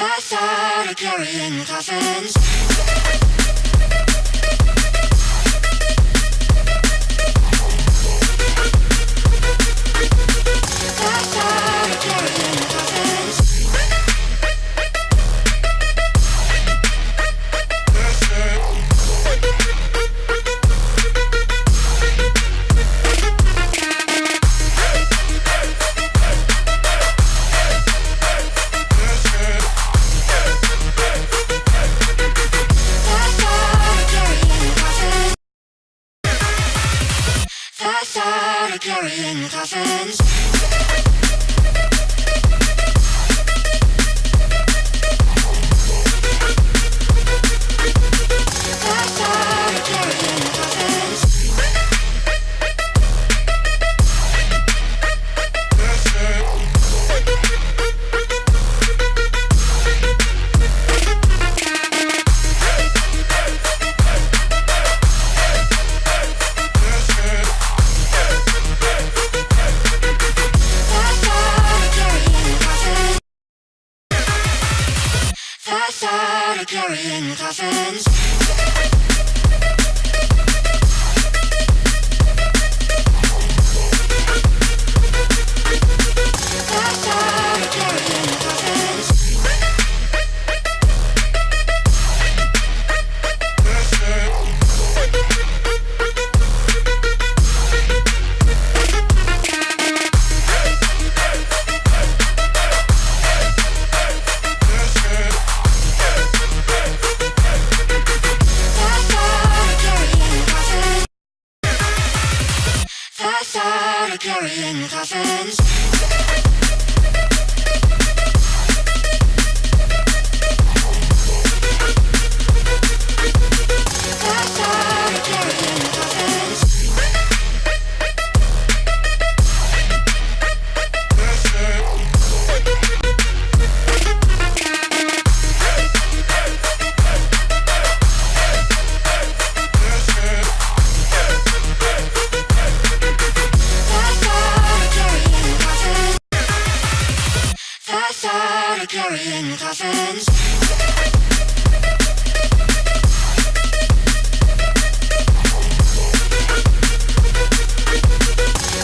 I started carrying coffins. I started carrying coffins. I started carrying coffins. I started carrying coffins. I started carrying coffins. I started carrying coffins. I started carrying coffins. I started carrying coffins. I started carrying coffins.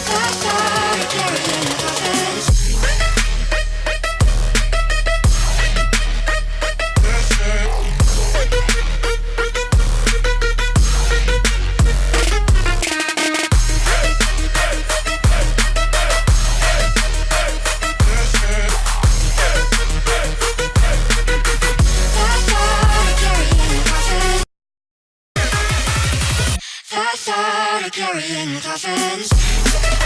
I started carrying coffins. I started carrying coffins.